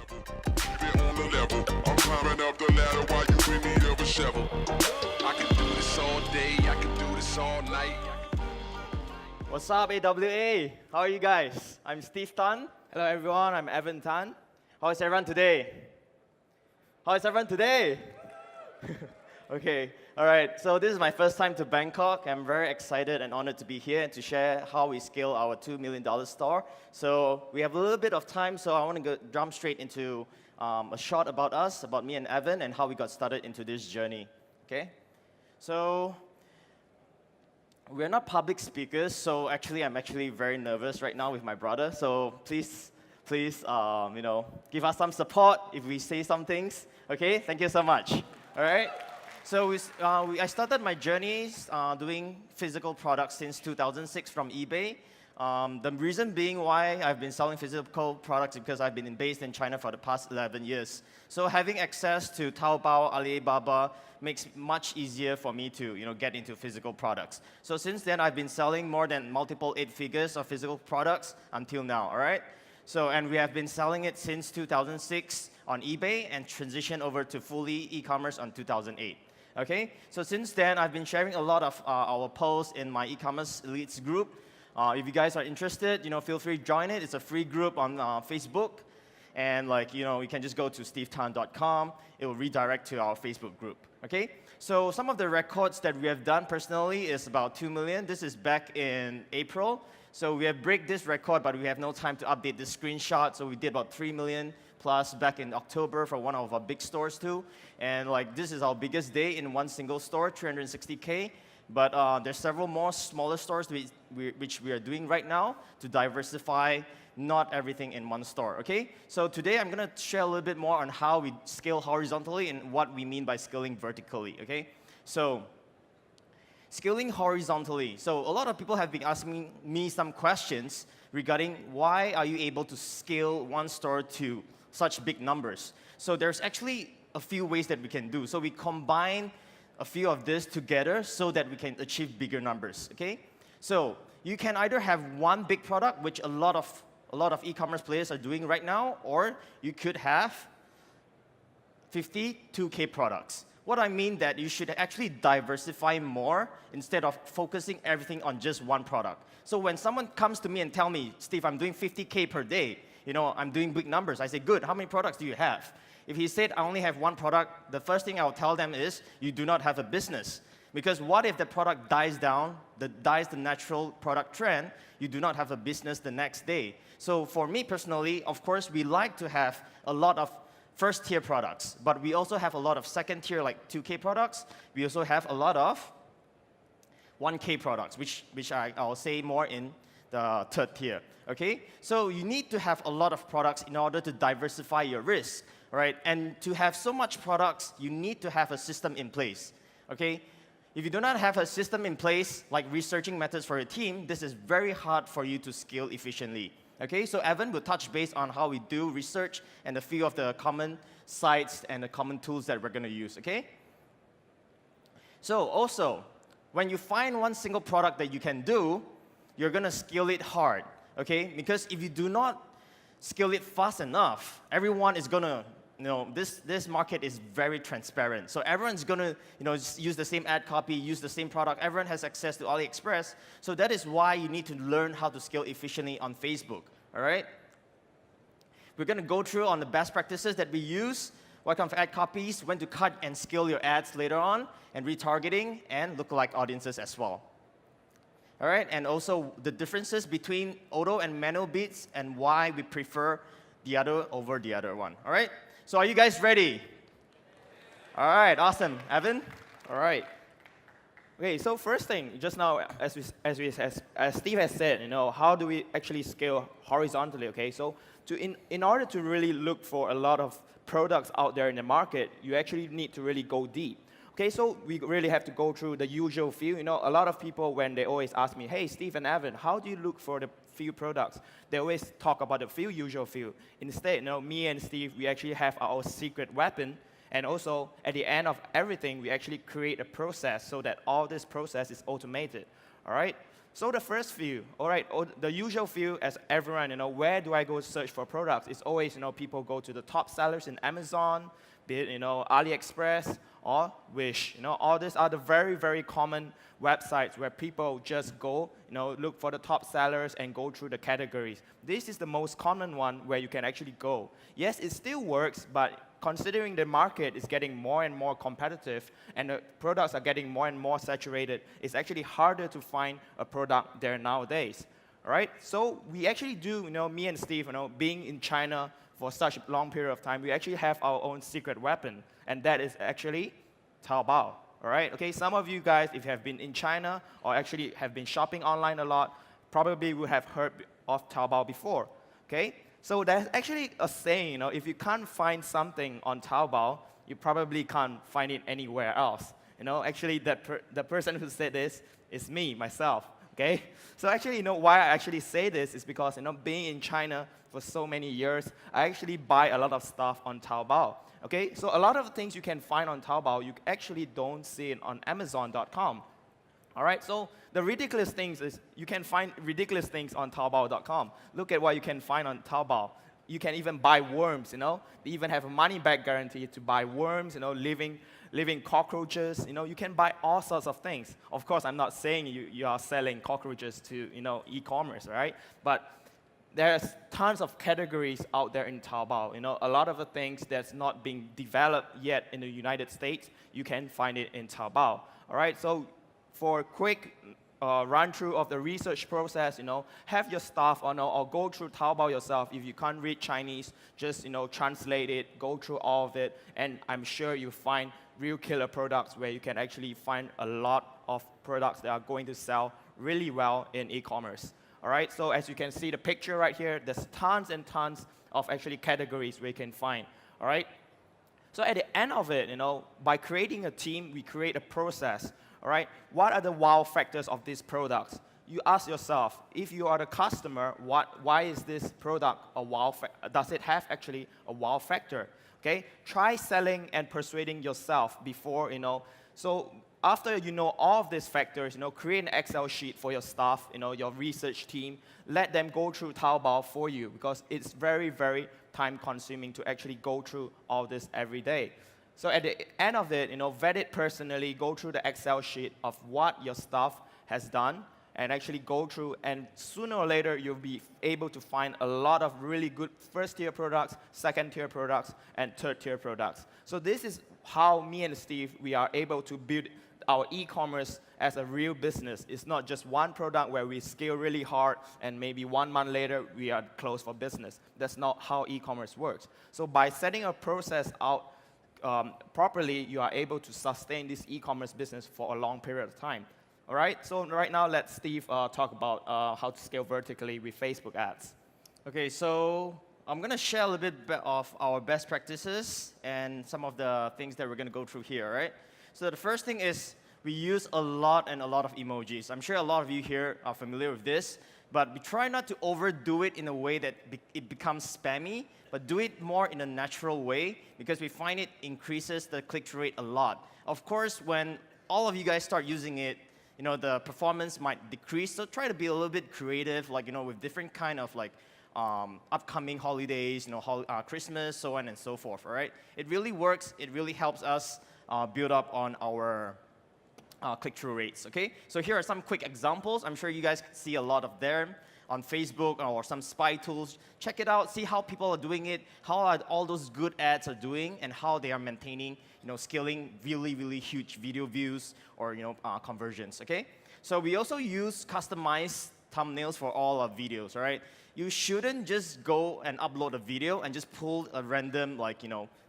Keep it on the level. I'm climbing up the ladder while you in need of a shovel. I can do this all day, I can do this all night. What's up, AWA? How are you guys? I'm Steve Tan. Hello everyone, I'm Evan Tan. How is everyone today? How is everyone today? Okay, all right. So this is my first time to Bangkok. I'm very excited and honored to be here and to share how we scale our $2 million store. So we have a little bit of time, so I want to jump straight into a short about us, about me and Evan, and how we got started into this journey. Okay? So we're not public speakers, so actually I'm very nervous right now with my brother. So please, give us some support if we say some things. Okay? Thank you so much. All right? So I started my journey doing physical products since 2006 from eBay. The reason being why I've been selling physical products is because I've been based in China for the past 11 years. So having access to Taobao, Alibaba makes it much easier for me to get into physical products. So since then, I've been selling more than multiple 8 figures of physical products until now, all right? So, and we have been selling it since 2006 on eBay and transitioned over to fully e-commerce on 2008. Okay, so since then, I've been sharing a lot of our posts in my e-commerce elites group. If you guys are interested, feel free to join it. It's a free group on Facebook. And you can just go to stevetan.com. It will redirect to our Facebook group, okay? So some of the records that we have done personally is about 2 million. This is back in April. So we have break this record, but we have no time to update this screenshot. So we did about 3 million plus back in October for one of our big stores too. And this is our biggest day in one single store, 360K. But there's several more smaller stores which we are doing right now to diversify not everything in one store, okay? So today I'm gonna share a little bit more on how we scale horizontally and what we mean by scaling vertically, okay? So scaling horizontally. So a lot of people have been asking me some questions regarding why are you able to scale one store to such big numbers. So there's actually a few ways that we can do. So we combine a few of this together so that we can achieve bigger numbers, okay? So you can either have one big product, which a lot of e-commerce players are doing right now, or you could have 52K products. What I mean that you should actually diversify more instead of focusing everything on just one product. So when someone comes to me and tell me, Steve, I'm doing 50K per day, I'm doing big numbers, I say, good, how many products do you have? If he said, I only have one product, the first thing I'll tell them is, you do not have a business. Because what if the product dies down, dies the natural product trend, you do not have a business the next day. So for me personally, of course, we like to have a lot of first-tier products, but we also have a lot of second-tier, like 2K products. We also have a lot of 1K products, which I'll say more in the third tier, okay? So you need to have a lot of products in order to diversify your risk, right? And to have so much products, you need to have a system in place, okay? If you do not have a system in place, like researching methods for your team, this is very hard for you to scale efficiently, okay? So Evan will touch base on how we do research and a few of the common sites and the common tools that we're gonna use, okay? So also, when you find one single product that you can do, you're gonna scale it hard, okay? Because if you do not scale it fast enough, everyone is gonna, this market is very transparent. So everyone's gonna, use the same ad copy, use the same product. Everyone has access to AliExpress. So that is why you need to learn how to scale efficiently on Facebook, all right? We're gonna go through on the best practices that we use, what kind of ad copies, when to cut and scale your ads later on, and retargeting, and lookalike audiences as well. All right, and also the differences between auto and manual bids and why we prefer the other over the other one. All right, so are you guys ready? All right, awesome. Evan? All right. Okay, so first thing, just now, as Steve has said, how do we actually scale horizontally, okay? So in order to really look for a lot of products out there in the market, you actually need to really go deep. Okay, so we really have to go through the usual few. A lot of people, when they always ask me, hey, Steve and Evan, how do you look for the few products? They always talk about the usual few. Instead, me and Steve, we actually have our secret weapon. And also, at the end of everything, we actually create a process so that all this process is automated. All right? So the first view, all right, the usual view as everyone, where do I go search for products? It's always, people go to the top sellers in Amazon, be it, AliExpress or Wish. All these are the very, very common websites where people just go, look for the top sellers and go through the categories. This is the most common one where you can actually go. Yes, it still works, but considering the market is getting more and more competitive and the products are getting more and more saturated, it's actually harder to find a product there nowadays. All right? So we actually do, me and Steve, being in China for such a long period of time, we actually have our own secret weapon, and that is actually Taobao. All right? Okay, some of you guys, if you have been in China or actually have been shopping online a lot, probably would have heard of Taobao before. Okay? So there's actually a saying, if you can't find something on Taobao, you probably can't find it anywhere else. Actually, the person who said this is me, myself. Okay? So actually, why I actually say this is because, being in China for so many years, I actually buy a lot of stuff on Taobao. Okay? So a lot of things you can find on Taobao, you actually don't see it on Amazon.com. All right, so the ridiculous things is you can find ridiculous things on Taobao.com. Look at what you can find on Taobao. You can even buy worms, They even have a money-back guarantee to buy worms, living cockroaches. You can buy all sorts of things. Of course, I'm not saying you are selling cockroaches to, e-commerce, right? But there's tons of categories out there in Taobao. A lot of the things that's not being developed yet in the United States, you can find it in Taobao. All right, so for a quick run through of the research process, have your staff or go through Taobao yourself. If you can't read Chinese, just translate it, go through all of it, and I'm sure you find real killer products where you can actually find a lot of products that are going to sell really well in e-commerce. All right, so as you can see the picture right here, there's tons and tons of actually categories where you can find. All right, so at the end of it, by creating a team, we create a process. All right, what are the wow factors of these products? You ask yourself, if you are the customer, why is this product a wow factor? Does it have actually a wow factor? Okay, try selling and persuading yourself before, So after you know all of these factors, create an Excel sheet for your staff, your research team. Let them go through Taobao for you because it's very, very time-consuming to actually go through all this every day. So at the end of it, vet it personally, go through the Excel sheet of what your staff has done, and actually go through, and sooner or later, you'll be able to find a lot of really good first-tier products, second-tier products, and third-tier products. So this is how me and Steve, we are able to build our e-commerce as a real business. It's not just one product where we scale really hard, and maybe 1 month later, we are closed for business. That's not how e-commerce works. So by setting a process out properly, you are able to sustain this e-commerce business for a long period of time. All right, so right now, let Steve talk about how to scale vertically with Facebook ads. Okay, so I'm going to share a little bit of our best practices and some of the things that we're going to go through here, right? So the first thing is we use a lot of emojis. I'm sure a lot of you here are familiar with this, but we try not to overdo it in a way that it becomes spammy, but do it more in a natural way because we find it increases the click-through rate a lot. Of course, when all of you guys start using it, the performance might decrease, so try to be a little bit creative, like, with different kind of, like, upcoming holidays, Christmas, so on and so forth, all right? It really works. It really helps us build up on our click-through rates, okay? So here are some quick examples. I'm sure you guys see a lot of them on Facebook or some spy tools. Check it out, see how people are doing it, how all those good ads are doing, and how they are maintaining, scaling really, really huge video views or, conversions, okay? So we also use customized thumbnails for all our videos, right? You shouldn't just go and upload a video and just pull a random,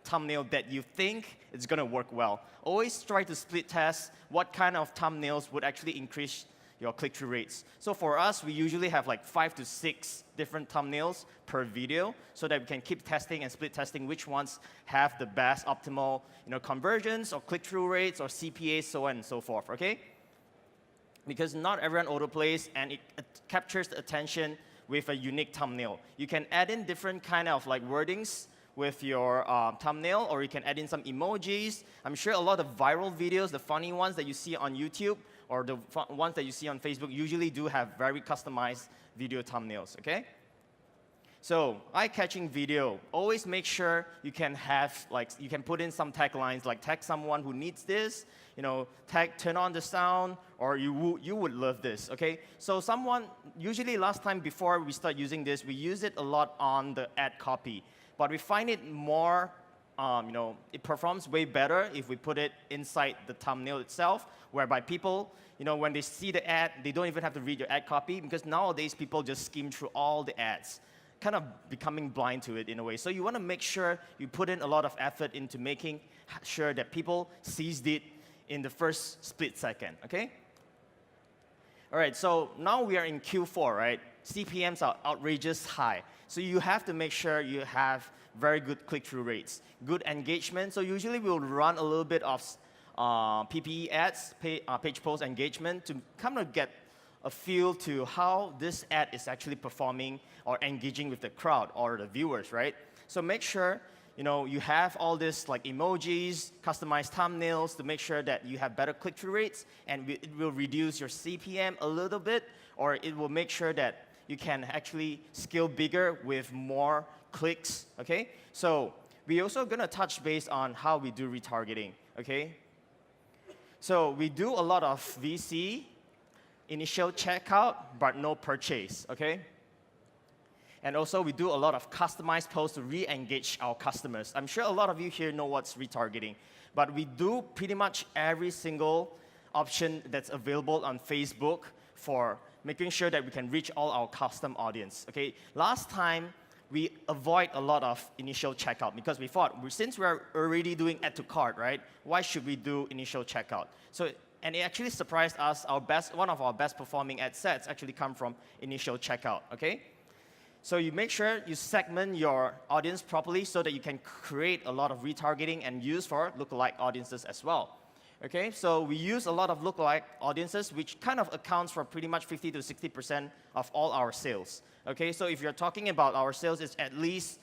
thumbnail that you think is going to work well. Always try to split test what kind of thumbnails would actually increase your click-through rates. So for us, we usually have like 5 to 6 different thumbnails per video so that we can keep testing and split testing which ones have the best optimal conversions or click-through rates or CPAs, so on and so forth, okay? Because not everyone autoplays, and it captures the attention with a unique thumbnail. You can add in different kind of wordings with your thumbnail, or you can add in some emojis. I'm sure a lot of viral videos, the funny ones that you see on YouTube, or the ones that you see on Facebook usually do have very customized video thumbnails, okay? So eye-catching video, always make sure you can have, like, you can put in some taglines, like tag someone who needs this, you know, tag turn on the sound, or you would love this, okay? So usually last time before we start using this, we use it a lot on the ad copy, but we find it more, you know, it performs way better if we put it inside the thumbnail itself, whereby people, you know, when they see the ad, they don't even have to read your ad copy, because nowadays people just skim through all the ads, kind of becoming blind to it in a way. So you want to make sure you put in a lot of effort into making sure that people sees it in the first split second, okay? All right, so now we are in Q4, right? CPMs are outrageous high. So you have to make sure you have very good click-through rates, good engagement. So usually we'll run a little bit of PPE ads, page post engagement, to kind of get a feel to how this ad is actually performing or engaging with the crowd or the viewers, right? So make sure, you know, you have all this like emojis, customized thumbnails to make sure that you have better click-through rates, and it will reduce your CPM a little bit, or it will make sure that you can actually scale bigger with more clicks, okay? So we're also gonna touch base on how we do retargeting, okay? So we do a lot of VC, initial checkout, but no purchase, okay? And also, we do a lot of customized posts to re-engage our customers. I'm sure a lot of you here know what's retargeting, but we do pretty much every single option that's available on Facebook for making sure that we can reach all our custom audience, okay? Last time, we avoid a lot of initial checkout because we thought, since we're already doing add to cart, right, why should we do initial checkout? So, and it actually surprised us, one of our best performing ad sets actually come from initial checkout, okay? So you make sure you segment your audience properly so that you can create a lot of retargeting and use for lookalike audiences as well. Okay, so we use a lot of lookalike audiences, which kind of accounts for pretty much 50 to 60% of all our sales. Okay, so if you're talking about our sales, it's at least,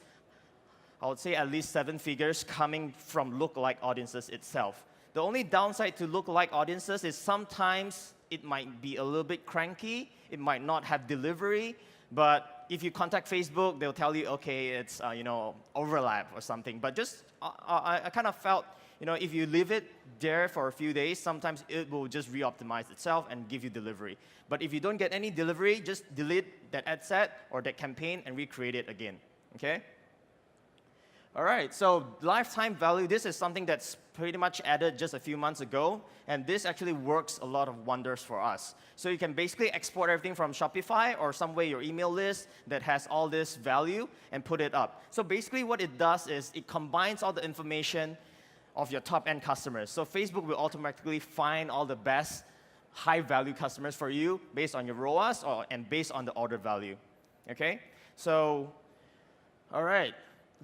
I would say at least 7 figures coming from lookalike audiences itself. The only downside to lookalike audiences is sometimes it might be a little bit cranky, it might not have delivery, but if you contact Facebook, they'll tell you, okay, it's you know, overlap or something. But just, I kind of felt, you know, if you leave it there for a few days, sometimes it will just re-optimize itself and give you delivery. But if you don't get any delivery, just delete that ad set or that campaign and recreate it again, okay? All right, so lifetime value, this is something that's pretty much added just a few months ago, and this actually works a lot of wonders for us. So you can basically export everything from Shopify or some way your email list that has all this value and put it up. So basically what it does is it combines all the information of your top-end customers. So Facebook will automatically find all the best high-value customers for you based on your ROAS and based on the order value, okay? So, all right.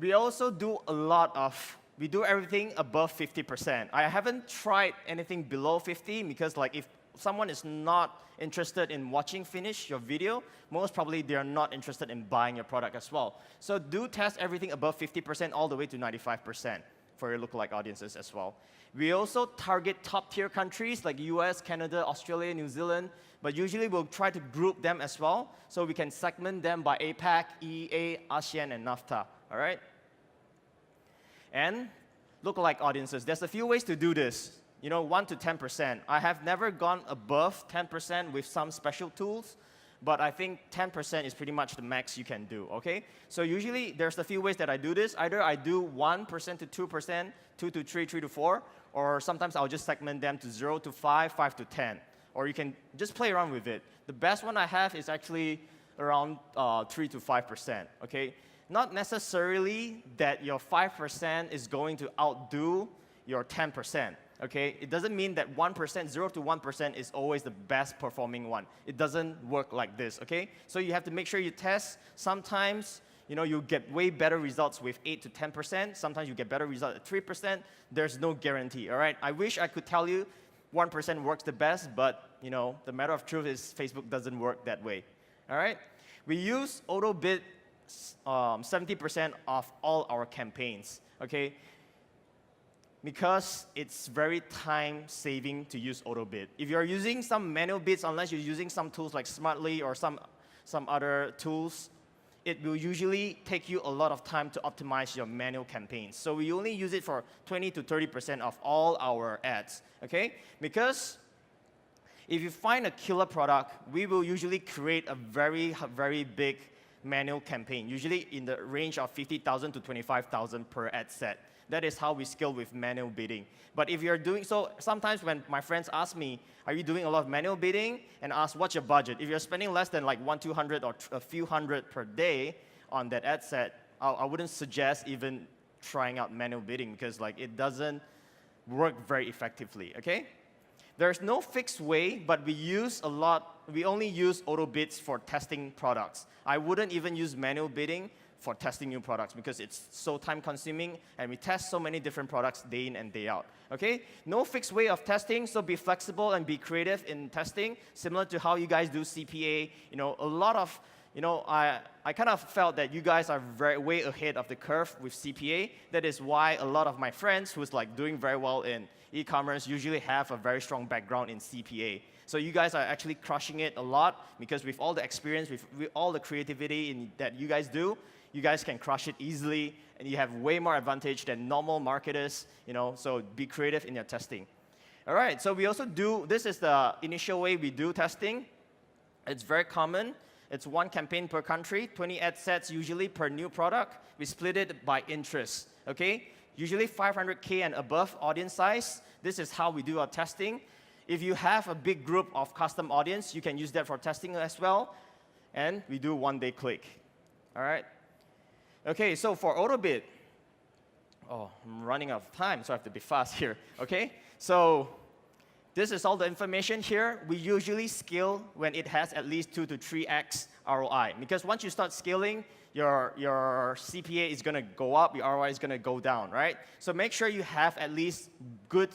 We also do a lot of, we do everything above 50%. I haven't tried anything below 50 because like if someone is not interested in watching finish your video, most probably they're not interested in buying your product as well. So do test everything above 50% all the way to 95% for your lookalike audiences as well. We also target top-tier countries like US, Canada, Australia, New Zealand, but usually we'll try to group them as well so we can segment them by APAC, EEA, ASEAN, and NAFTA. All right? And lookalike audiences. There's a few ways to do this. You know, 1 to 10%. I have never gone above 10% with some special tools, but I think 10% is pretty much the max you can do, okay? So usually, there's a few ways that I do this. Either I do 1% to 2%, 2 to 3, 3 to 4, or sometimes I'll just segment them to 0 to 5, 5 to 10. Or you can just play around with it. The best one I have is actually around 3 to 5%, okay? Not necessarily that your 5% is going to outdo your 10%, okay? It doesn't mean that 1%, 0 to 1% is always the best performing one. It doesn't work like this, okay? So you have to make sure you test. Sometimes, you know, you get way better results with 8 to 10%. Sometimes you get better results at 3%. There's no guarantee, all right? I wish I could tell you 1% works the best, but, you know, the matter of truth is Facebook doesn't work that way, all right? We use auto bid 70% of all our campaigns, okay? because it's very time-saving to use auto bid. If you're using some manual bids, unless you're using some tools like Smartly or some other tools, it will usually take you a lot of time to optimize your manual campaigns. So we only use it for 20 to 30% of all our ads, okay? Because if you find a killer product, we will usually create a very, very big manual campaign, usually in the range of 50,000 to 25,000 per ad set. That is how we scale with manual bidding. But if you're doing so, sometimes when my friends ask me, are you doing a lot of manual bidding? And ask, what's your budget? If you're spending less than like 100, 200 or a few hundred per day on that ad set, I wouldn't suggest even trying out manual bidding because like it doesn't work very effectively, okay? There's no fixed way, but we only use auto bids for testing products. I wouldn't even use manual bidding for testing new products because it's so time consuming and we test so many different products day in and day out, okay? No fixed way of testing, so be flexible and be creative in testing, similar to how you guys do CPA. You know, a lot of, I kind of felt that you guys are way ahead of the curve with CPA. That is why a lot of my friends who's like doing very well in e-commerce usually have a very strong background in CPA. So you guys are actually crushing it a lot because with all the experience, with all the creativity that you guys do, you guys can crush it easily, and you have way more advantage than normal marketers, so be creative in your testing. All right, so we also this is the initial way we do testing. It's very common. It's one campaign per country, 20 ad sets usually per new product. We split it by interest, okay? Usually 500K and above audience size. This is how we do our testing. If you have a big group of custom audience, you can use that for testing as well. And we do one-day click, all right? Okay, so for auto bid, I'm running out of time, so I have to be fast here, okay? So this is all the information here. We usually scale when it has at least 2 to 3x ROI, because once you start scaling, your CPA is going to go up, your ROI is going to go down, right? So make sure you have at least good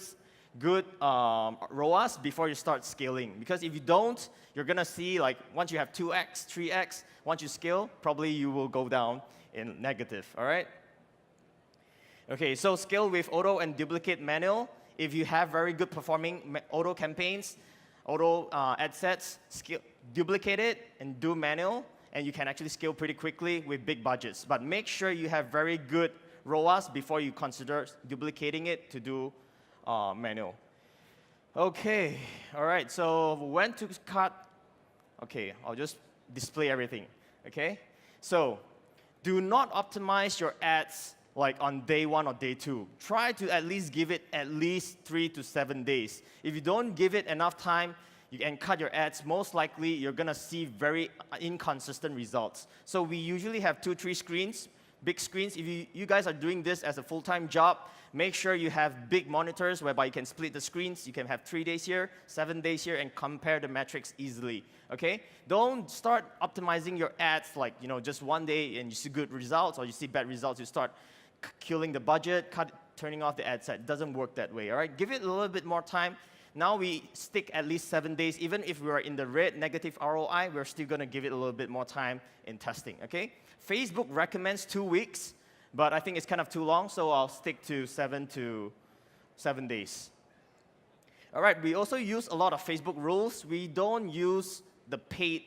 ROAS before you start scaling, because if you don't, you're going to see like once you have 2x, 3x, once you scale, probably you will go down in negative, all right? Okay, so scale with auto and duplicate manual. If you have very good performing auto campaigns, auto ad sets, duplicate it and do manual, and you can actually scale pretty quickly with big budgets. But make sure you have very good ROAS before you consider duplicating it to do manual. Okay, all right, so when to cut? Okay, I'll just display everything, okay? So do not optimize your ads like on day 1 or day 2. Try to at least give it at least 3 to 7 days. If you don't give it enough time, you can cut your ads, most likely you're gonna see very inconsistent results. So we usually have 2, 3 screens, big screens. If you guys are doing this as a full-time job, make sure you have big monitors whereby you can split the screens. You can have 3 days here, 7 days here, and compare the metrics easily, okay? Don't start optimizing your ads like, just one day and you see good results, or you see bad results, you start killing the budget, turning off the ad set. It doesn't work that way, all right? Give it a little bit more time. Now we stick at least 7 days. Even if we're in the red, negative ROI, we're still gonna give it a little bit more time in testing, okay? Facebook recommends 2 weeks, but I think it's kind of too long, so I'll stick to 7 days. All right, we also use a lot of Facebook rules. We don't use the paid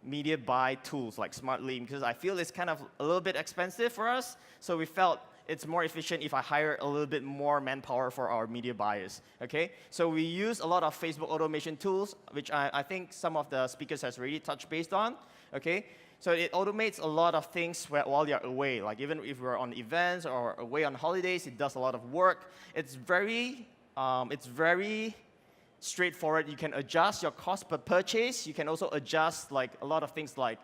media buy tools like Smartly because I feel it's kind of a little bit expensive for us, so we felt it's more efficient if I hire a little bit more manpower for our media buyers, okay? So we use a lot of Facebook automation tools, which I think some of the speakers has already touched base on, okay? So it automates a lot of things while you're away. Like even if we're on events or away on holidays, it does a lot of work. It's very straightforward. You can adjust your cost per purchase. You can also adjust like a lot of things like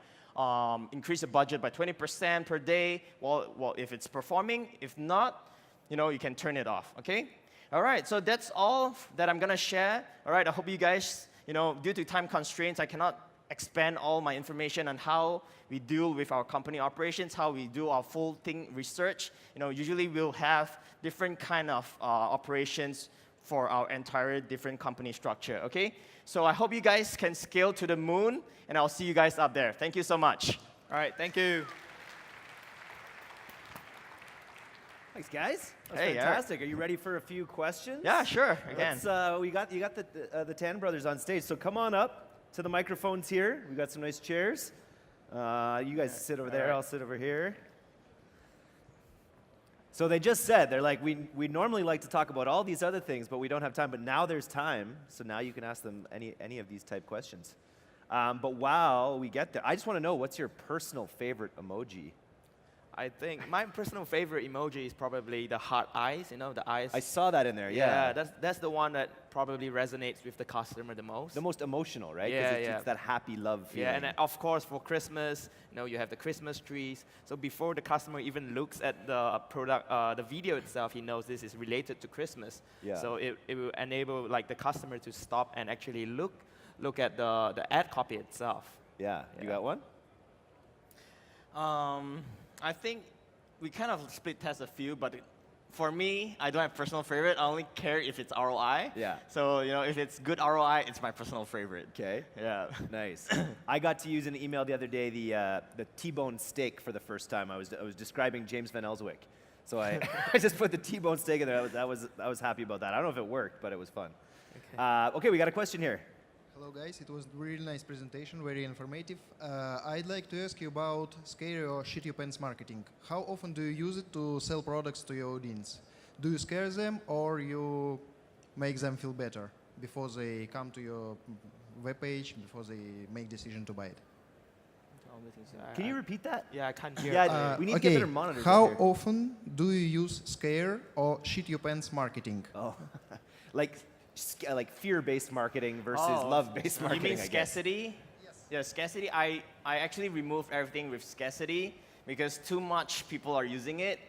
increase the budget by 20% per day. Well, if it's performing. If not, you can turn it off, okay? All right, so that's all that I'm gonna share. All right, I hope you guys, due to time constraints, I cannot expand all my information on how we deal with our company operations, how we do our full thing research. Usually we'll have different kind of operations for our entire different company structure, okay? So I hope you guys can scale to the moon, and I'll see you guys up there. Thank you so much. All right, thank you. Thanks, guys. That was Hey, Eric. fantastic. Are you ready for a few questions? Yeah, sure, I can. You got the Tan brothers on stage, so come on up to the microphones here. We got some nice chairs. You guys sit over there. All right. I'll sit over here. So they just said, they're like, we normally like to talk about all these other things, but we don't have time. But now there's time, so now you can ask them any of these type questions. But while we get there, I just want to know, what's your personal favorite emoji? I think my personal favorite emoji is probably the heart eyes, you know, the eyes. I saw that in there, yeah. That's the one that probably resonates with the customer the most. The most emotional, right? 'Cause Yeah, it's, yeah. it's that happy love feeling. Yeah, and of course for Christmas, you know, you have the Christmas trees. So before the customer even looks at the product, the video itself, he knows this is related to Christmas. Yeah. So it will enable like the customer to stop and actually look at the ad copy itself. Yeah. You Yeah. got one? I think we kind of split test a few, but for me, I don't have personal favorite. I only care if it's ROI. Yeah. So, you know, if it's good ROI, it's my personal favorite. Okay. Yeah. Nice. I got to use in an email the other day the T-bone steak for the first time. I was describing James Van Elswyk, so I I just put the T-bone steak in there. I was happy about that. I don't know if it worked, but it was fun. Okay, we got a question here. Hello guys, it was really nice presentation, very informative. I'd like to ask you about scary or shit your pants marketing. How often do you use it to sell products to your audience? Do you scare them or you make them feel better before they come to your webpage, before they make decision to buy it? Can you repeat that? Yeah, I can't hear. Yeah, we need to get better monitors. How up here. often do you use scare or shit your pants marketing? Oh, like fear-based marketing versus Oh, love-based marketing. You mean I guess. scarcity? Yes. Yeah, scarcity. I actually removed everything with scarcity because too much people are using it,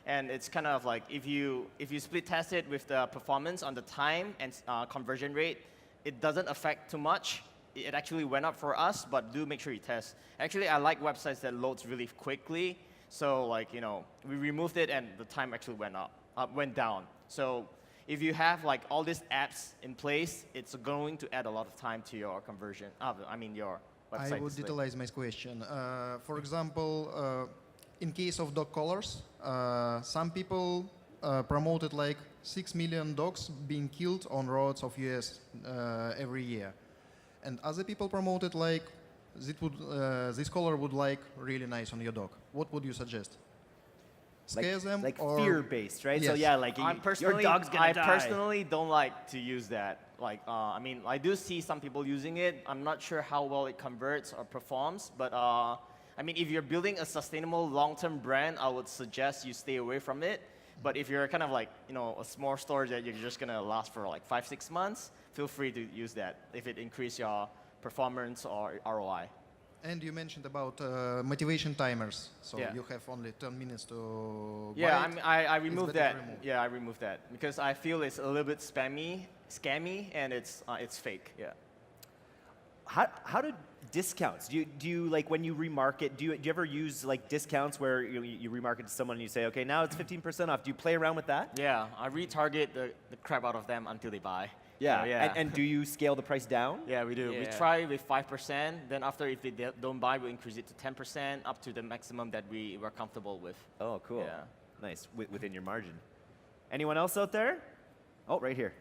and it's kind of like if you split test it with the performance on the time and conversion rate, it doesn't affect too much. It actually went up for us, but do make sure you test. Actually, I like websites that loads really quickly. So like, you know, we removed it and the time actually went down. So if you have like all these apps in place, it's going to add a lot of time to your conversion. Your website. I would display. utilize my question. For example, in case of dog collars, some people promoted like 6 million dogs being killed on roads of US every year. And other people promoted like this collar would like really nice on your dog. What would you suggest? Scare them like or fear-based, right? So Yes. yeah, like your dog's gonna die. I personally don't like to use that. Like, I do see some people using it. I'm not sure how well it converts or performs, but if you're building a sustainable long-term brand, I would suggest you stay away from it. But if you're kind of like, you know, a small store that you're just gonna last for like 5-6 months, feel free to use that if it increases your performance or ROI. And you mentioned about motivation timers. So Yeah. you have only 10 minutes to Yeah, buy it. I It's removed better that. to remove. Yeah, I removed that because I feel it's a little bit scammy, and it's fake. Yeah. How do discounts? Do you like when you remarket? Do you ever use like discounts where you remarket to someone and you say, okay, now it's 15% off? Do you play around with that? Yeah, I retarget the crap out of them until they buy. Yeah. So, yeah. And do you scale the price down? Yeah, we do. We Yeah. try with 5%. Then after, if they don't buy, we increase it to 10%, up to the maximum that we were comfortable with. Oh, cool. Yeah. Nice. Within your margin. Anyone else out there? Oh, right here.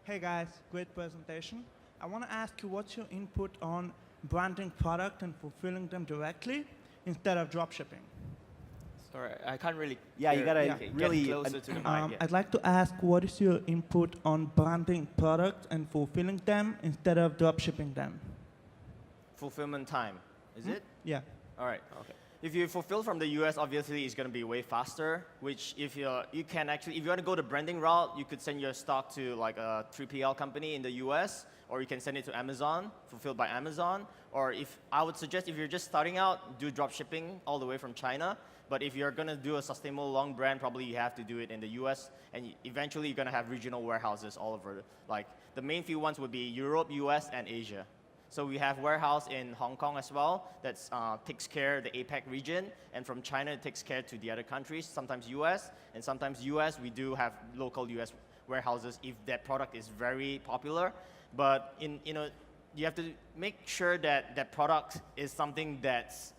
Hey guys, great presentation. I want to ask you what's your input on branding product and fulfilling them directly instead of drop shipping? Sorry, I can't really. Yeah, you gotta get really closer to the mic. Yeah. I'd like to ask what is your input on branding product and fulfilling them instead of drop shipping them? Fulfillment time, is it? Yeah. All right. Okay. If you fulfill from the US, obviously it's going to be way faster. Which if you can actually, if you want to go the branding route, you could send your stock to like a 3PL company in the US, or you can send it to Amazon, fulfilled by Amazon. Or if I would suggest, if you're just starting out, do drop shipping all the way from China. But if you're going to do a sustainable long brand, probably you have to do it in the US, and eventually you're going to have regional warehouses all over. Like the main few ones would be Europe, US, and Asia. So we have warehouse in Hong Kong as well that takes care of the APAC region, and from China it takes care to the other countries, sometimes US, and sometimes US we do have local US warehouses if that product is very popular. But you have to make sure that that product is something that's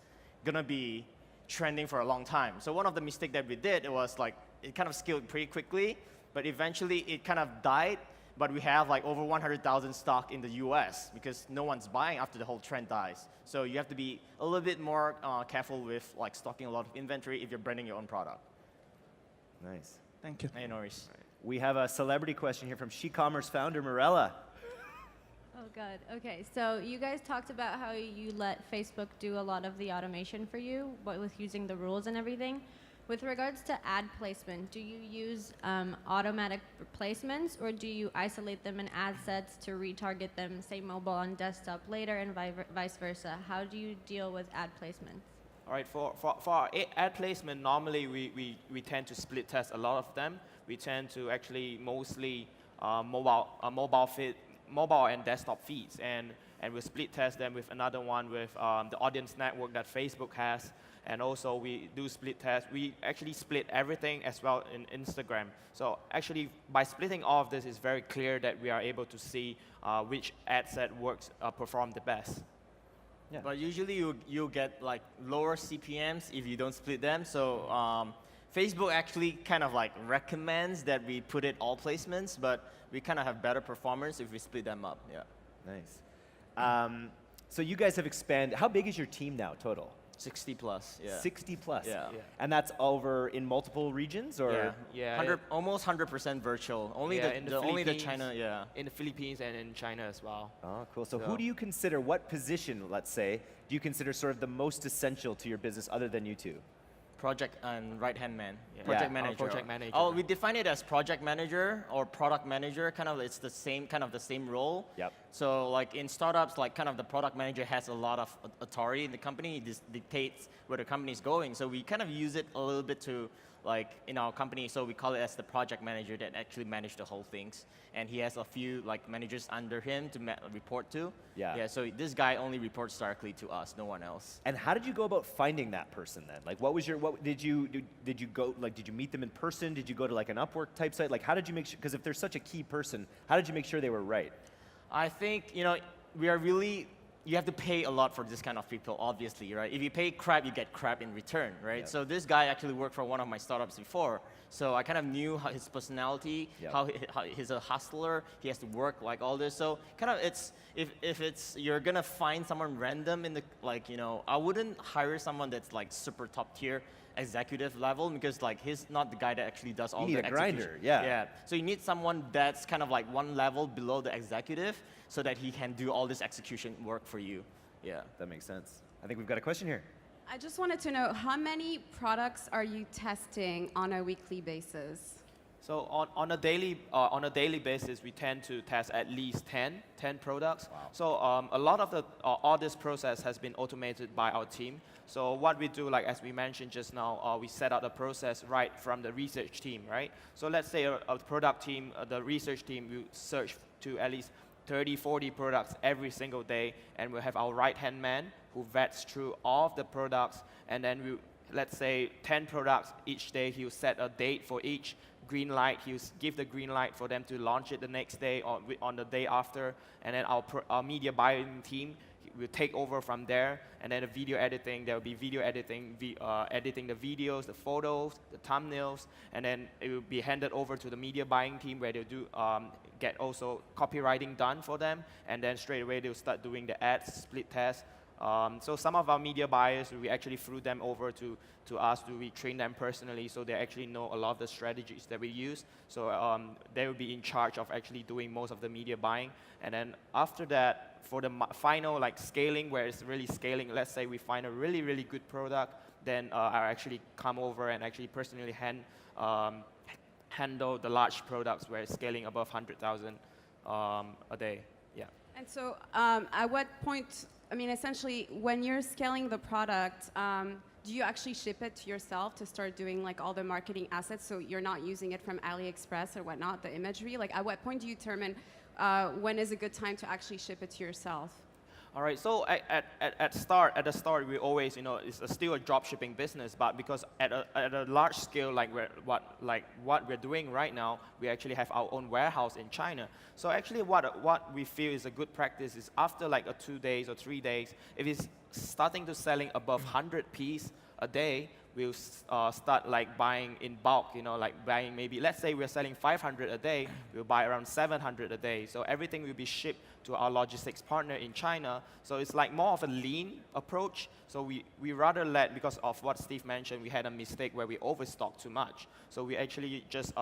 gonna be trending for a long time. So one of the mistakes that we did, it was like, it kind of scaled pretty quickly, but eventually it kind of died, but we have like over 100,000 stock in the US because no one's buying after the whole trend dies. So you have to be a little bit more careful with like stocking a lot of inventory if you're branding your own product. Nice. Thank you. Hey, no worries. We have a celebrity question here from Ecommerce founder Morella. Oh, good. Okay, so you guys talked about how you let Facebook do a lot of the automation for you, but with using the rules and everything. With regards to ad placement, do you use automatic replacements, or do you isolate them in ad sets to retarget them, say mobile on desktop later, and vice versa? How do you deal with ad placements? All right, for our ad placement, normally we tend to split test a lot of them. We tend to actually mostly mobile and desktop feeds, and we split test them with another one with the audience network that Facebook has, and also we do split test. We actually split everything as well in Instagram. So actually, by splitting all of this, it's very clear that we are able to see which ad set works, perform the best. Yeah. But usually you'll get like lower CPMs if you don't split them. So Facebook actually kind of like recommends that we put it all placements, but we kind of have better performance if we split them up. Yeah. Nice. So you guys have expanded. How big is your team now total? 60 plus. Yeah. 60 plus. Yeah. And that's over in multiple regions, or? Yeah. Almost 100% virtual. Only Yeah, in the only the Philippines. China. Yeah. In the Philippines and in China as well. Oh, cool. So So- who do you consider, what position, let's say, do you consider sort of the most essential to your business other than you two? Project and right-hand man. Yeah. Project Yeah, manager. project manager. Oh, we define it as project manager or product manager. Kind of, it's the same kind of the same role. Yep. So like in startups, like kind of the product manager has a lot of authority in the company. This dictates where the company is going. So we kind of use it a little bit to like in our company. So we call it as the project manager that actually manage the whole things. And he has a few like managers under him to report to. Yeah. Yeah. So this guy only reports directly to us, no one else. And how did you go about finding that person then? Like, what was your, did you go, like, did you meet them in person? Did you go to like an Upwork type site? Like, how did you make sure, because if there's such a key person, how did you make sure they were right? I think, we are really, you have to pay a lot for this kind of people, obviously, right? If you pay crap, you get crap in return, right? Yep. So this guy actually worked for one of my startups before. So I kind of knew his personality, Yep. how he's a hustler, he has to work like all this. So kind of if it's, you're gonna find someone random in the, I wouldn't hire someone that's like super top tier executive level because like he's not the guy that actually does all need the a execution. grinder, yeah. Yeah. So you need someone that's kind of like one level below the executive so that he can do all this execution work for you. Yeah. That makes sense. I think we've got a question here. I just wanted to know, how many products are you testing on a weekly basis? So on a daily basis, we tend to test at least 10 products. Wow. So a lot of all this process has been automated by our team. So what we do, like as we mentioned just now, we set out the process right from the research team, right? So let's say a product team, the research team will search to at least 30, 40 products every single day, and we'll have our right-hand man who vets through all of the products, and then let's say 10 products each day, he'll set a date for each. Green light, he'll give the green light for them to launch it the next day or on the day after, and then our media buying team will take over from there, and then the video editing, there will be video editing, editing the videos, the photos, the thumbnails, and then it will be handed over to the media buying team where they'll do get also copywriting done for them, and then straight away they'll start doing the ads, split test. So some of our media buyers, we actually flew them over to us. We train them personally, so they actually know a lot of the strategies that we use. So they will be in charge of actually doing most of the media buying. And then after that, for the final like scaling, where it's really scaling, let's say we find a really, really good product, then I actually come over and actually personally handle the large products where it's scaling above 100,000 a day. Yeah. And so at what point, I mean, essentially, when you're scaling the product, do you actually ship it to yourself to start doing like all the marketing assets so you're not using it from AliExpress or whatnot, the imagery? Like, at what point do you determine when is a good time to actually ship it to yourself? All right, so at the start, we always, it's still a drop shipping business, but because at a large scale, like what we're doing right now, we actually have our own warehouse in China. So actually, what we feel is a good practice is after like 2 days or 3 days, if it's starting to selling above 100 piece a day, we'll start like buying in bulk, like buying maybe, let's say we're selling 500 a day, we'll buy around 700 a day. So everything will be shipped to our logistics partner in China. So it's like more of a lean approach. So we rather let, because of what Steve mentioned, we had a mistake where we overstocked too much. So we actually just,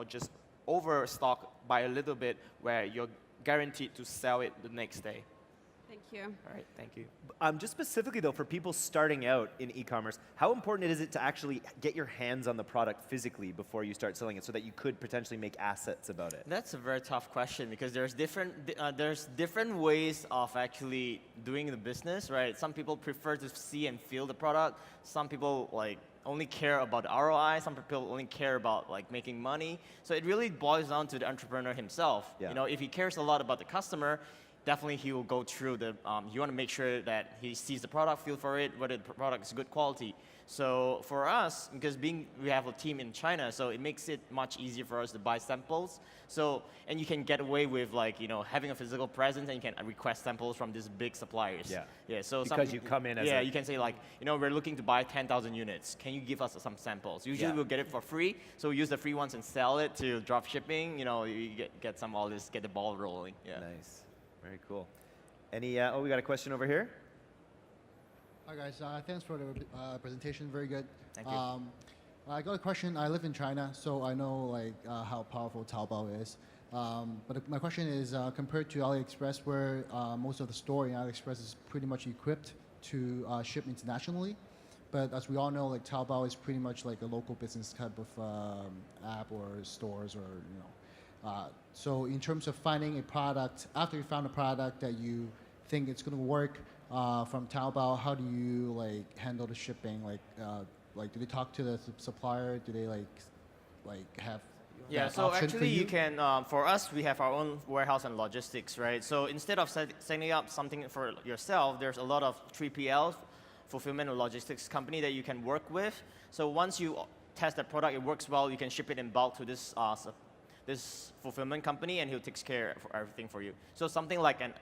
just overstock by a little bit where you're guaranteed to sell it the next day. Thank you. All right, thank you. Just specifically though, for people starting out in e-commerce, how important is it to actually get your hands on the product physically before you start selling it, so that you could potentially make assets about it? That's a very tough question because there's different ways of actually doing the business, right? Some people prefer to see and feel the product. Some people like only care about the ROI. Some people only care about like making money. So it really boils down to the entrepreneur himself. Yeah. If he cares a lot about the customer, definitely he will go through the, you want to make sure that he sees the product, feel for it, whether the product is good quality. So for us, because we have a team in China, so it makes it much easier for us to buy samples. So, and you can get away with like, having a physical presence, and you can request samples from these big suppliers. Yeah. Yeah, so because you come in as you can say like, we're looking to buy 10,000 units. Can you give us some samples? Usually we'll get it for free. So we use the free ones and sell it to drop shipping. You get some all this, get the ball rolling. Yeah. Nice. Very cool. Any, we got a question over here. Hi guys, thanks for the presentation, very good. Thank you. I got a question. I live in China, so I know like how powerful Taobao is. But my question is, compared to AliExpress, where most of the store in AliExpress is pretty much equipped to ship internationally, but as we all know, like Taobao is pretty much like a local business type of app or stores, or so in terms of finding a product, after you found a product that you think it's going to work from Taobao, how do you like handle the shipping? Like do they talk to the supplier? Do they like have Yeah, that so option for actually you can, for us, we have our own warehouse and logistics, right? So instead of setting up something for yourself, there's a lot of 3PLs, fulfillment and logistics company that you can work with. So once you test the product, it works well, you can ship it in bulk to this fulfillment company, and he'll take care of everything for you. So something like an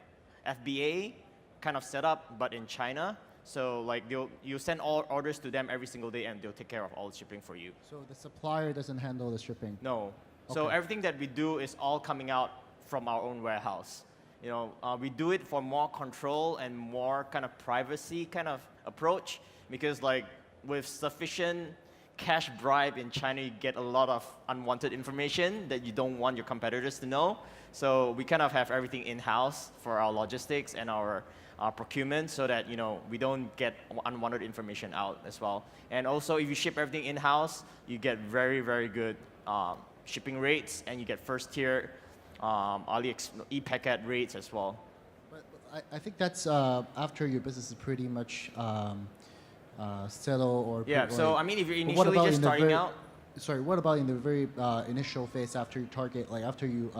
FBA kind of setup, but in China. So like you send all orders to them every single day, and they'll take care of all the shipping for you. So the supplier doesn't handle the shipping? No. So Okay. everything that we do is all coming out from our own warehouse. We do it for more control and more kind of privacy kind of approach, because like with sufficient cash bribe in China, you get a lot of unwanted information that you don't want your competitors to know. So we kind of have everything in-house for our logistics and our procurement, so that we don't get unwanted information out as well. And also, if you ship everything in-house, you get very, very good shipping rates, and you get first-tier e-packet rates as well. But I think that's after your business is pretty much settled or Yeah, so like, I mean, if you're but what initially about just in the starting out, Sorry, what about in the very initial phase after you target, like after you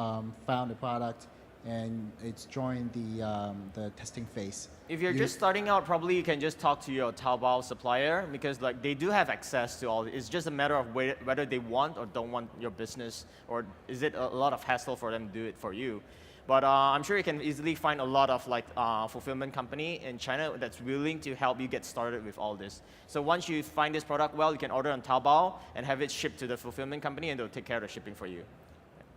found the product and it's joined the testing phase? if you're just starting out, probably you can just talk to your Taobao supplier, because like they do have access to all. It's just a matter of whether they want or don't want your business, or is it a lot of hassle for them to do it for you. But I'm sure you can easily find a lot of like fulfillment company in China that's willing to help you get started with all this. So once you find this product well, you can order on Taobao and have it shipped to the fulfillment company, and they'll take care of the shipping for you.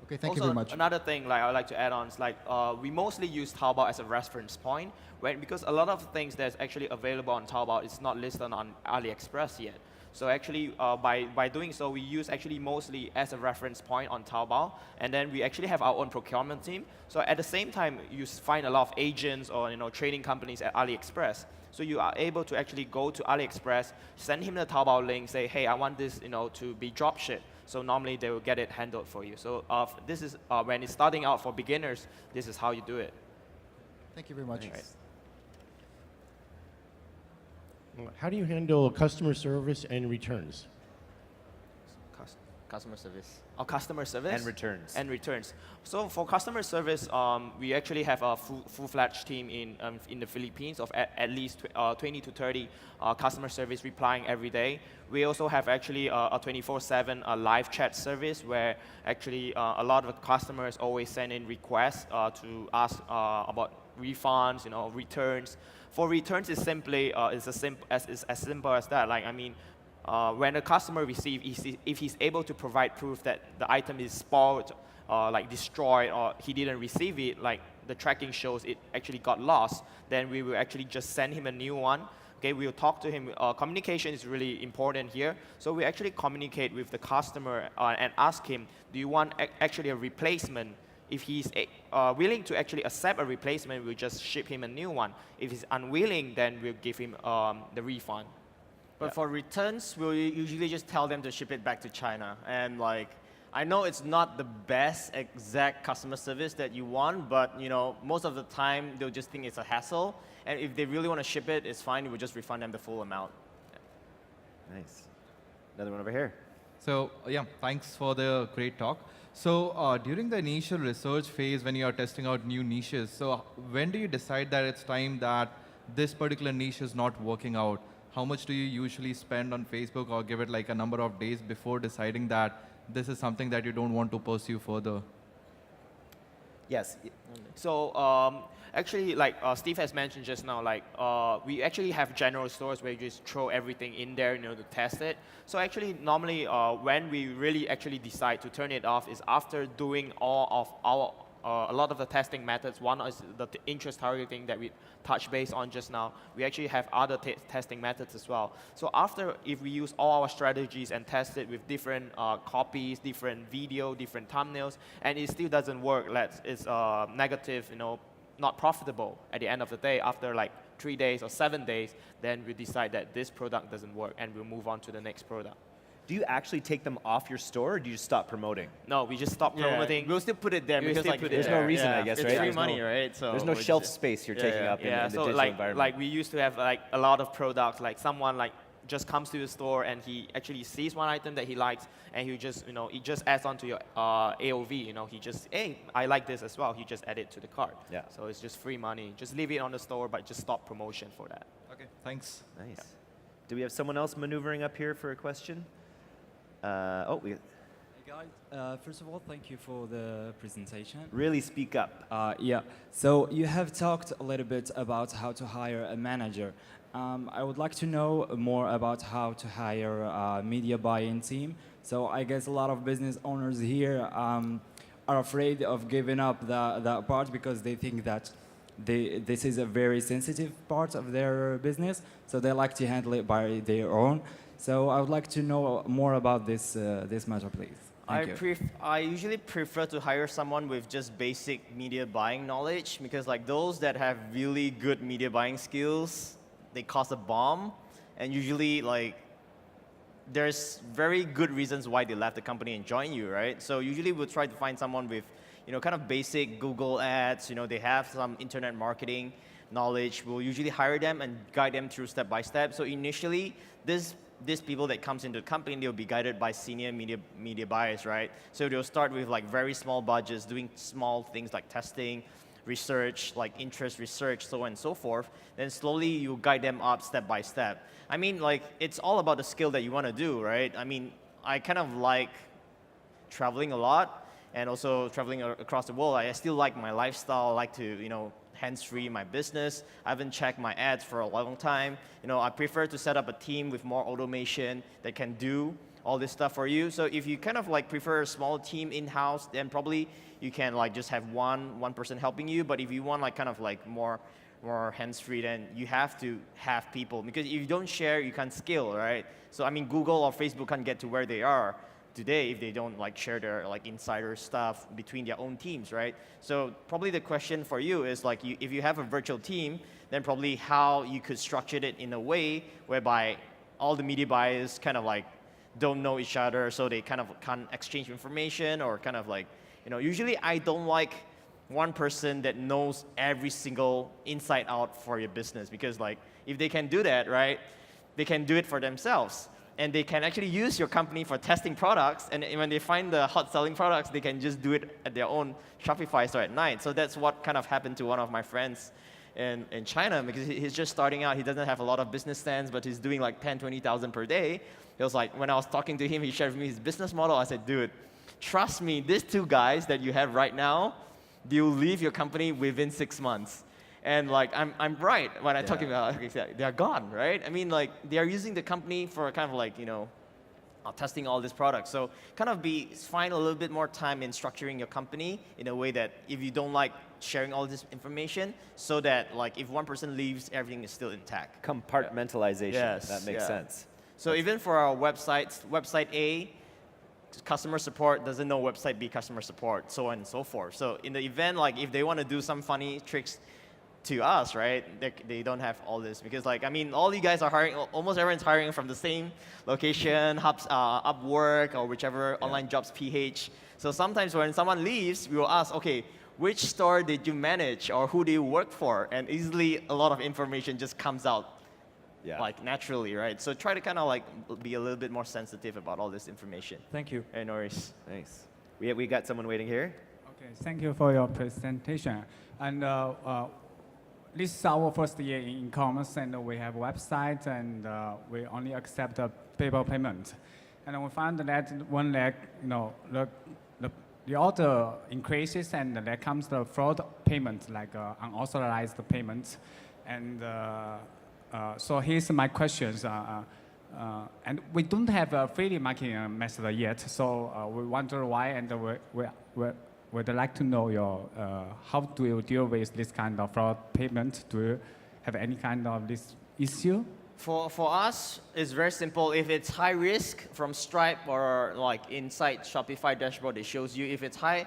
Okay, thank you Also, very much. another thing like I would like to add on is like we mostly use Taobao as a reference point, because a lot of things that's actually available on Taobao is not listed on AliExpress yet. So actually, by doing so, we use actually mostly as a reference point on Taobao, and then we actually have our own procurement team. So at the same time, you find a lot of agents or trading companies at AliExpress. So you are able to actually go to AliExpress, send him the Taobao link, say, hey, I want this to be drop shipped. So normally they will get it handled for you. So this is when it's starting out for beginners, this is how you do it. Thank you very much. How do you handle customer service and returns? Customer service. Customer service? And returns. And returns. So for customer service, we actually have a full-fledged team in the Philippines of at least 20 to 30 customer service replying every day. We also have actually a 24/7 live chat service where actually a lot of customers always send in requests to ask about refunds, returns. For returns, it's simply it's as simple as that. Like, I mean, when a customer receives, if he's able to provide proof that the item is spoiled, like destroyed, or he didn't receive it, like the tracking shows it actually got lost, then we will actually just send him a new one. Okay, we'll talk to him. Communication is really important here. So we actually communicate with the customer and ask him, do you want actually a replacement? If he's willing to actually accept a replacement, we'll just ship him a new one. If he's unwilling, then we'll give him the refund. But for returns, we'll usually just tell them to ship it back to China. And like, I know it's not the best exact customer service that you want, but most of the time they'll just think it's a hassle. And if they really want to ship it, it's fine. We'll just refund them the full amount. Nice. Another one over here. So yeah, thanks for the great talk. So during the initial research phase, when you are testing out new niches, so when do you decide that it's time that this particular niche is not working out? How much do you usually spend on Facebook, or give it like a number of days before deciding that this is something that you don't want to pursue further? Yes. So actually, like Steve has mentioned just now, like we actually have general stores where you just throw everything in there, to test it. So actually, normally when we really actually decide to turn it off is after doing all of our a lot of the testing methods. One is the interest targeting that we touched base on just now. We actually have other testing methods as well. So after, if we use all our strategies and test it with different copies, different video, different thumbnails, and it still doesn't work, it's negative, not profitable at the end of the day, after like 3 days or 7 days, then we decide that this product doesn't work and we'll move on to the next product. Do you actually take them off your store, or do you just stop promoting? No, we just stop promoting. We'll still put it there because like, there's no reason, I guess, it's right? free There's money, right? So there's no shelf space you're taking up in the so digital environment. like we used to have like a lot of products, like someone like just comes to the store and he actually sees one item that he likes, and he just he just adds onto your AOV. He just, hey, I like this as well. He just add it to the cart. Yeah. So it's just free money. Just leave it on the store, but just stop promotion for that. Okay, thanks. Nice. Do we have someone else maneuvering up here for a question? We Hey guys, first of all, thank you for the presentation. really speak up. Yeah, so you have talked a little bit about how to hire a manager. I would like to know more about how to hire a media buying team. So I guess a lot of business owners here are afraid of giving up that part because they think that this is a very sensitive part of their business, so they like to handle it by their own. So I would like to know more about this matter, please. Thank you. I usually prefer to hire someone with just basic media buying knowledge, because like those that have really good media buying skills, they cost a bomb, and usually like there's very good reasons why they left the company and joined you, right? So usually we'll try to find someone with kind of basic Google ads, they have some internet marketing knowledge. We'll usually hire them and guide them through step by step. So initially, these people that comes into the company, they'll be guided by senior media buyers, right? So they'll start with like very small budgets, doing small things like testing, research, like interest research, so on and so forth. Then slowly you guide them up step by step. I mean, like it's all about the skill that you want to do, right? I mean, I kind of like traveling a lot and also traveling across the world. I still like my lifestyle. I like to, hands-free my business. I haven't checked my ads for a long time. I prefer to set up a team with more automation that can do all this stuff for you. So if you kind of like prefer a small team in-house, then probably you can like just have one person helping you. But if you want like kind of like more hands-free, then you have to have people, because if you don't share, you can't scale, right? So I mean, Google or Facebook can't get to where they are today if they don't like share their like insider stuff between their own teams, right? So probably the question for you is like, if you have a virtual team, then probably how you could structure it in a way whereby all the media buyers kind of like don't know each other, so they kind of can't exchange information, or kind of like, usually I don't like one person that knows every single inside out for your business, because like if they can do that, right, they can do it for themselves. And they can actually use your company for testing products, and when they find the hot selling products, they can just do it at their own Shopify store at night. So that's what kind of happened to one of my friends in China, because he's just starting out. He doesn't have a lot of business sense, but he's doing like 10, 20,000 per day. It was like, when I was talking to him, he shared with me his business model. I said, dude, trust me, these two guys that you have right now, they'll leave your company within 6 months. And like, I'm right when I'm talking about, okay, they're gone, right? I mean, like, they are using the company for kind of like, testing all these products. So kind of find a little bit more time in structuring your company in a way that if you don't like sharing all this information, so that like if one person leaves, everything is still intact. Compartmentalization. Yes, That makes sense. So even for our websites, website A, customer support doesn't know website B customer support, so on and so forth. So in the event, like if they want to do some funny tricks to us, right, they don't have all this because like, I mean, all you guys are hiring, almost everyone's hiring from the same location, Upwork or whichever online jobs PH. So sometimes when someone leaves, we will ask, okay, which store did you manage or who do you work for? And easily a lot of information just comes out like naturally, right? So try to kind of like be a little bit more sensitive about all this information. Thank you. Hey, Norris. Nice. We got someone waiting here. Okay, thank you for your presentation. And this is our first year in e-commerce, and we have a website, and we only accept PayPal payment. And we found that when the order increases, and there comes the fraud payment, like unauthorized payments. And so here's my questions. And we don't have a affiliate marketing method yet, so we wonder why, and we'd like to know how do you deal with this kind of fraud payment? Do you have any kind of this issue? For us, it's very simple. If it's high risk from Stripe or like inside Shopify dashboard, it shows you if it's high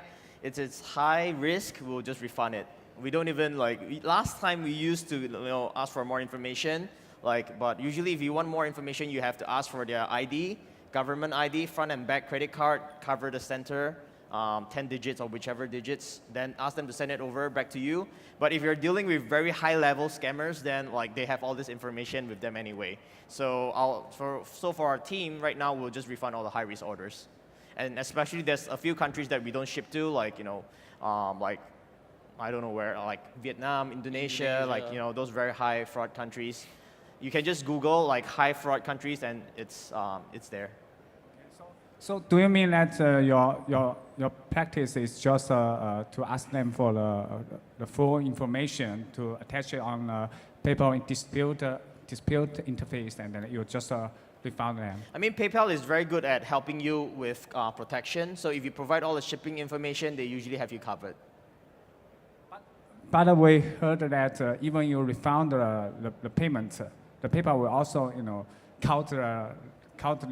risk, we'll just refund it. We don't even last time we used to ask for more information, but usually if you want more information, you have to ask for their ID, government ID, front and back credit card, cover the center, 10 digits or whichever digits, then ask them to send it over back to you. But if you're dealing with very high-level scammers, then they have all this information with them anyway. So for our team right now, we'll just refund all the high-risk orders, and especially there's a few countries that we don't ship to, I don't know where, like Vietnam, Indonesia. Those very high fraud countries. You can just Google high fraud countries, and it's there. So do you mean that your practice is just to ask them for the full information to attach it on PayPal dispute interface, and then you just refund them? I mean, PayPal is very good at helping you with protection. So if you provide all the shipping information, they usually have you covered. But we heard that even you refund the payment, the PayPal will also count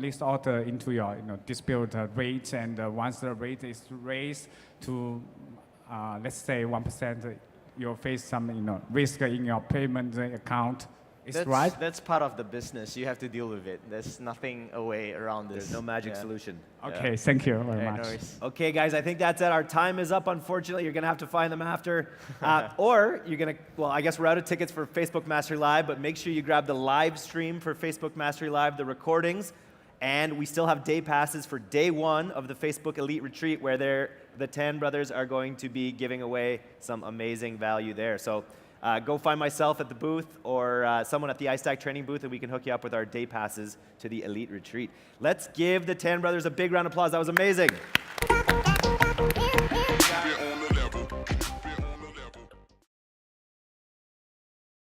this order into your dispute rate, and once the rate is raised to let's say 1%, you'll face some risk in your payment account. Right? That's part of the business. You have to deal with it. There's nothing a way around this. There's no magic solution. Okay, thank you very much. Okay, guys, I think that's it. Our time is up, unfortunately. You're going to have to find them after. Or you're going to, well, I guess we're out of tickets for Facebook Mastery Live, but make sure you grab the live stream for Facebook Mastery Live, the recordings. And we still have day passes for day 1 of the Facebook Elite Retreat, where the Tan brothers are going to be giving away some amazing value there. So go find myself at the booth or someone at the iStack training booth, and we can hook you up with our day passes to the Elite Retreat. Let's give the Tan brothers a big round of applause. That was amazing.